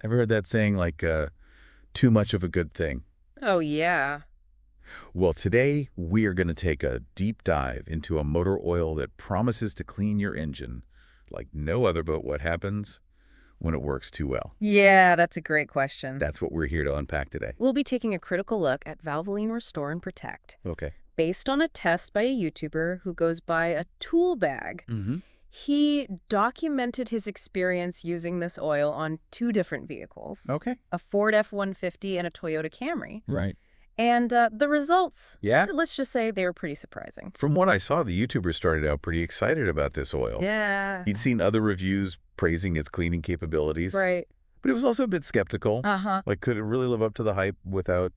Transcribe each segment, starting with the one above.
Ever heard that saying, like, too much of a good thing? Oh, yeah. Well, today we are going to take a deep dive into a motor oil that promises to clean your engine like no other, but what happens when it works too well? Yeah, that's a great question. That's what we're here to unpack today. We'll be taking a critical look at Valvoline Restore and Protect, Okay. based on a test by a YouTuber who goes by a tool bag. Mm-hmm. He documented his experience using this oil on two different vehicles, Okay. a Ford F-150 and a Toyota Camry. Right. And the results, Yeah? let's just say they were pretty surprising. From what I saw, the YouTuber started out pretty excited about this oil. Yeah. He'd seen other reviews praising its cleaning capabilities, Right. but he was also a bit skeptical. Uh-huh. Like, could it really live up to the hype without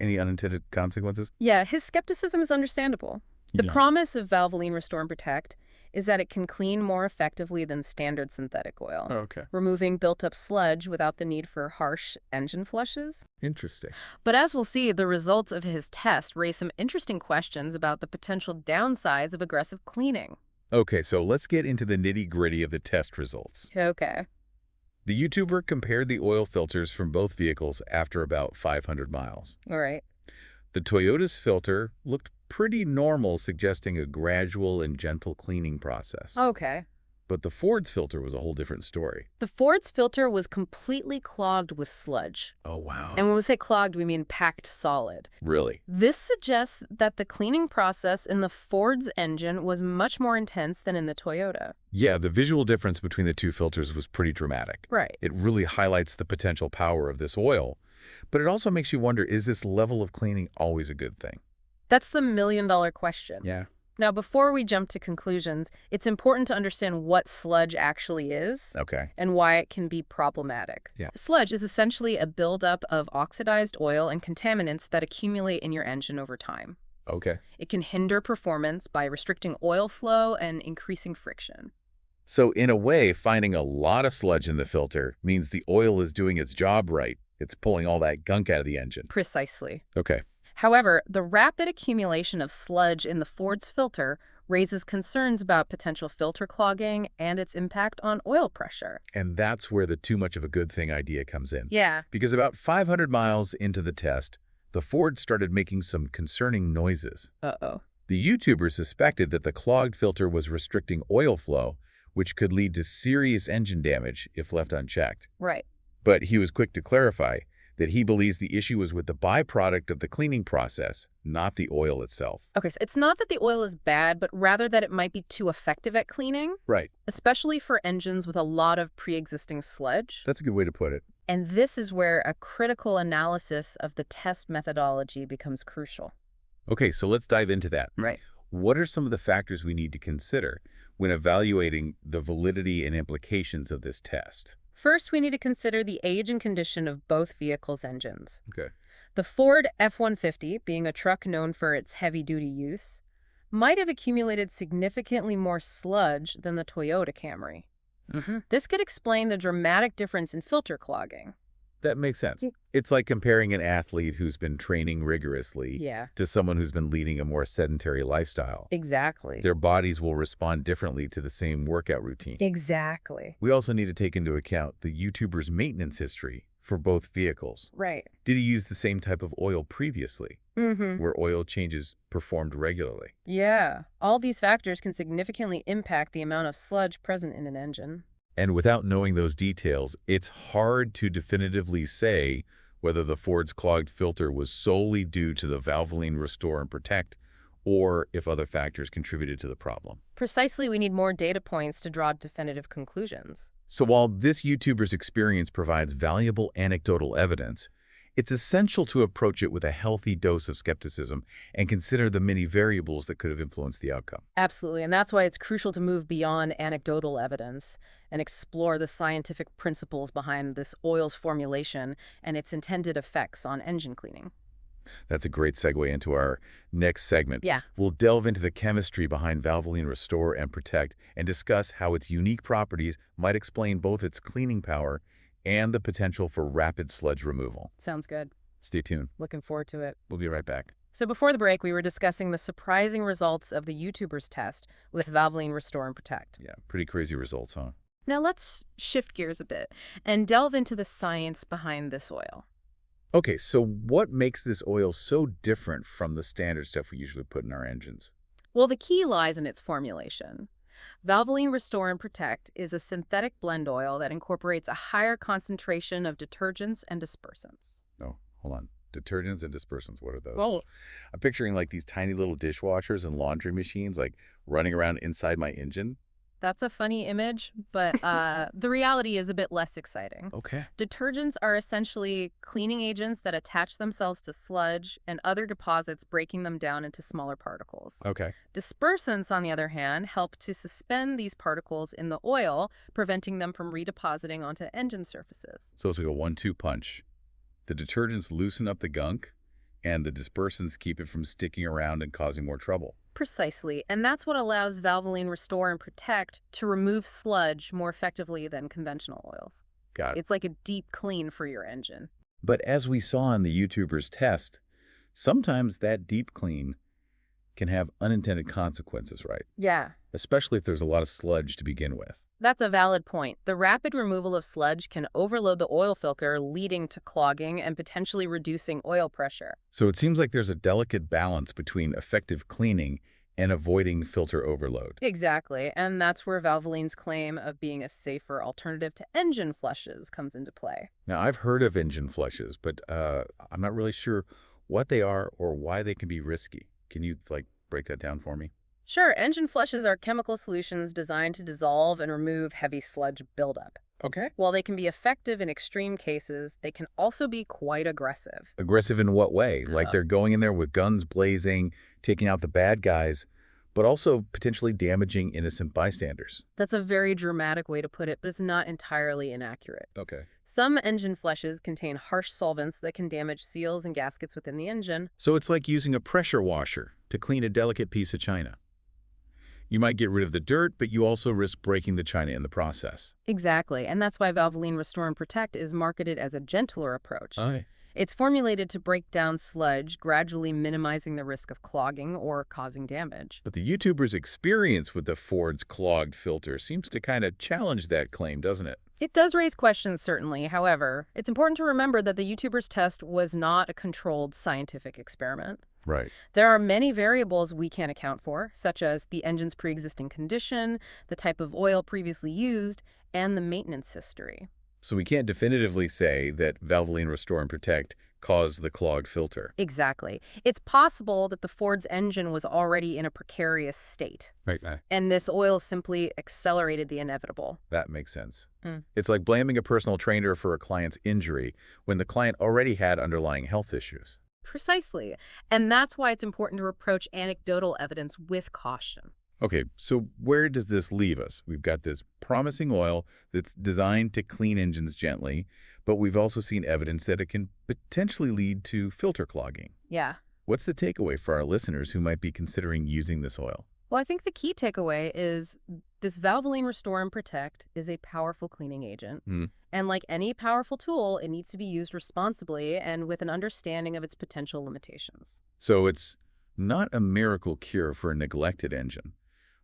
any unintended consequences? Yeah, his skepticism is understandable. The promise of Valvoline Restore and Protect is that it can clean more effectively than standard synthetic oil, Okay. removing built-up sludge without the need for harsh engine flushes. Interesting. But as we'll see, the results of his test raise some interesting questions about the potential downsides of aggressive cleaning. Okay, so let's get into the nitty-gritty of the test results. Okay. The YouTuber compared the oil filters from both vehicles after about 500 miles. All right. The Toyota's filter looked pretty normal, suggesting a gradual and gentle cleaning process. Okay. But the Ford's filter was a whole different story. The Ford's filter was completely clogged with sludge. Oh, wow. And when we say clogged, we mean packed solid. Really? This suggests that the cleaning process in the Ford's engine was much more intense than in the Toyota. Yeah, the visual difference between the two filters was pretty dramatic. Right. It really highlights the potential power of this oil. But it also makes you wonder, is this level of cleaning always a good thing? That's the million-dollar question. Yeah. Now, before we jump to conclusions, it's important to understand what sludge actually is Okay. and why it can be problematic. Yeah. Sludge is essentially a buildup of oxidized oil and contaminants that accumulate in your engine over time. Okay. It can hinder performance by restricting oil flow and increasing friction. So in a way, finding a lot of sludge in the filter means the oil is doing its job right. It's pulling all that gunk out of the engine. Precisely. Okay. However, the rapid accumulation of sludge in the Ford's filter raises concerns about potential filter clogging and its impact on oil pressure. And that's where the too much of a good thing idea comes in. Yeah. Because about 500 miles into the test, the Ford started making some concerning noises. Uh-oh. The YouTuber suspected that the clogged filter was restricting oil flow, which could lead to serious engine damage if left unchecked. Right. But he was quick to clarify that he believes the issue was with the byproduct of the cleaning process, not the oil itself. Okay, so it's not that the oil is bad, but rather that it might be too effective at cleaning, Right. especially for engines with a lot of pre-existing sludge. That's a good way to put it. And this is where a critical analysis of the test methodology becomes crucial. Okay, so let's dive into that. Right. What are some of the factors we need to consider when evaluating the validity and implications of this test? First, we need to consider the age and condition of both vehicles' engines. Okay. The Ford F-150, being a truck known for its heavy-duty use, might have accumulated significantly more sludge than the Toyota Camry. This could explain the dramatic difference in filter clogging. That makes sense. It's like comparing an athlete who's been training rigorously Yeah. to someone who's been leading a more sedentary lifestyle. Exactly. Their bodies will respond differently to the same workout routine. Exactly. We also need to take into account the YouTuber's maintenance history for both vehicles. Right. Did he use the same type of oil previously, Mm-hmm. where oil changes performed regularly? Yeah. All these factors can significantly impact the amount of sludge present in an engine. And without knowing those details, it's hard to definitively say whether the Ford's clogged filter was solely due to the Valvoline Restore and Protect or if other factors contributed to the problem. Precisely, we need more data points to draw definitive conclusions. So while this YouTuber's experience provides valuable anecdotal evidence, it's essential to approach it with a healthy dose of skepticism and consider the many variables that could have influenced the outcome. Absolutely, and that's why it's crucial to move beyond anecdotal evidence and explore the scientific principles behind this oil's formulation and its intended effects on engine cleaning. That's a great segue into our next segment. Yeah. We'll delve into the chemistry behind Valvoline Restore and Protect and discuss how its unique properties might explain both its cleaning power and the potential for rapid sludge removal. Sounds good. Stay tuned. Looking forward to it. We'll be right back. So before the break, we were discussing the surprising results of the YouTuber's test with Valvoline Restore and Protect. Yeah, pretty crazy results, huh? Now let's shift gears a bit and delve into the science behind this oil. Okay, so what makes this oil so different from the standard stuff we usually put in our engines? Well, the key lies in its formulation. Valvoline Restore and Protect is a synthetic blend oil that incorporates a higher concentration of detergents and dispersants. Oh, hold on. Detergents and dispersants, what are those? Well, I'm picturing like these tiny little dishwashers and laundry machines like running around inside my engine. that's a funny image, but the reality is a bit less exciting. Okay. Detergents are essentially cleaning agents that attach themselves to sludge and other deposits, breaking them down into smaller particles. Okay. Dispersants, on the other hand, help to suspend these particles in the oil, preventing them from redepositing onto engine surfaces. So it's like a 1-2 punch. The detergents loosen up the gunk, and the dispersants keep it from sticking around and causing more trouble. Precisely, and that's what allows Valvoline Restore and Protect to remove sludge more effectively than conventional oils. Got it. It's like a deep clean for your engine. But as we saw in the YouTuber's test, sometimes that deep clean can have unintended consequences, right? Yeah, Especially if there's a lot of sludge to begin with. that's a valid point. The rapid removal of sludge can overload the oil filter, leading to clogging and potentially reducing oil pressure. So it seems like there's a delicate balance between effective cleaning and avoiding filter overload. Exactly, and that's where Valvoline's claim of being a safer alternative to engine flushes comes into play. Now, I've heard of engine flushes, but I'm not really sure what they are or why they can be risky. Can you, like, break that down for me? Sure, engine flushes are chemical solutions designed to dissolve and remove heavy sludge buildup. Okay. While they can be effective in extreme cases, they can also be quite aggressive. Aggressive in what way? Like Uh, they're going in there with guns blazing, taking out the bad guys, but also potentially damaging innocent bystanders. That's a very dramatic way to put it, but it's not entirely inaccurate. Okay. Some engine flushes contain harsh solvents that can damage seals and gaskets within the engine. So it's like using a pressure washer to clean a delicate piece of china. You might get rid of the dirt, but you also risk breaking the china in the process. Exactly, and that's why Valvoline Restore and Protect is marketed as a gentler approach. Aye. It's formulated to break down sludge, gradually minimizing the risk of clogging or causing damage. But the YouTuber's experience with the Ford's clogged filter seems to kind of challenge that claim, doesn't it? It does raise questions, certainly. However, it's important to remember that the YouTuber's test was not a controlled scientific experiment. Right. There are many variables we can't account for, such as the engine's pre-existing condition, the type of oil previously used, and the maintenance history. So we can't definitively say that Valvoline Restore and Protect caused the clogged filter. Exactly. It's possible that the Ford's engine was already in a precarious state, Right. and this oil simply accelerated the inevitable. That makes sense. Mm. It's like blaming a personal trainer for a client's injury when the client already had underlying health issues. Precisely. And that's why it's important to approach anecdotal evidence with caution. Okay, so where does this leave us? We've got this promising oil that's designed to clean engines gently, but we've also seen evidence that it can potentially lead to filter clogging. Yeah. What's the takeaway for our listeners who might be considering using this oil? Well, I think the key takeaway is this Valvoline Restore and Protect is a powerful cleaning agent. Hmm. And like any powerful tool, it needs to be used responsibly and with an understanding of its potential limitations. So it's not a miracle cure for a neglected engine,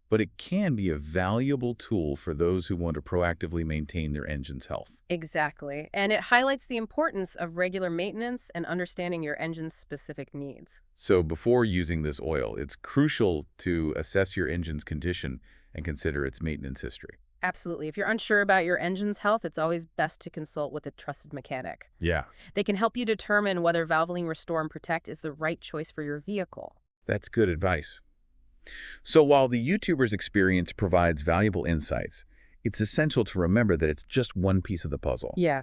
but it can be a valuable tool for those who want to proactively maintain their engine's health. Exactly. And it highlights the importance of regular maintenance and understanding your engine's specific needs. So before using this oil, it's crucial to assess your engine's condition and consider its maintenance history. Absolutely. If you're unsure about your engine's health, it's always best to consult with a trusted mechanic. Yeah. They can help you determine whether Valvoline Restore and Protect is the right choice for your vehicle. That's good advice. So while the YouTuber's experience provides valuable insights, it's essential to remember that it's just one piece of the puzzle. Yeah.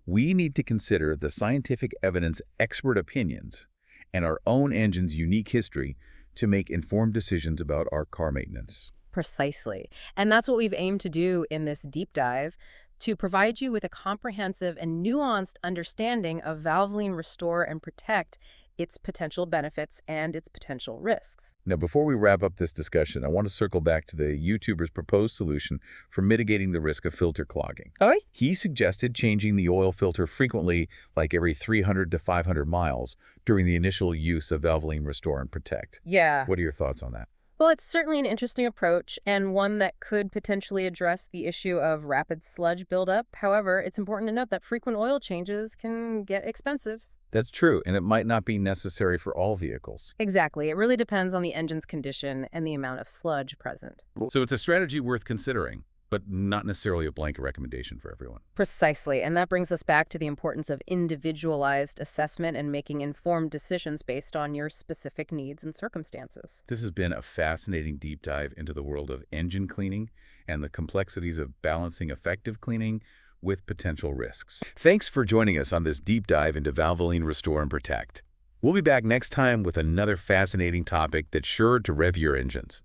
We need to consider the scientific evidence, expert opinions, and our own engine's unique history to make informed decisions about our car maintenance. Precisely. And that's what we've aimed to do in this deep dive, to provide you with a comprehensive and nuanced understanding of Valvoline Restore and Protect, its potential benefits and its potential risks. Now, before we wrap up this discussion, I want to circle back to the YouTuber's proposed solution for mitigating the risk of filter clogging. Oh? He suggested changing the oil filter frequently, like every 300 to 500 miles, during the initial use of Valvoline Restore and Protect. Yeah. What are your thoughts on that? Well, it's certainly an interesting approach and one that could potentially address the issue of rapid sludge buildup. However, it's important to note that frequent oil changes can get expensive. That's true, and it might not be necessary for all vehicles. Exactly. It really depends on the engine's condition and the amount of sludge present. So it's a strategy worth considering, but not necessarily a blanket recommendation for everyone. Precisely. And that brings us back to the importance of individualized assessment and making informed decisions based on your specific needs and circumstances. This has been a fascinating deep dive into the world of engine cleaning and the complexities of balancing effective cleaning with potential risks. Thanks for joining us on this deep dive into Valvoline Restore and Protect. We'll be back next time with another fascinating topic that's sure to rev your engines.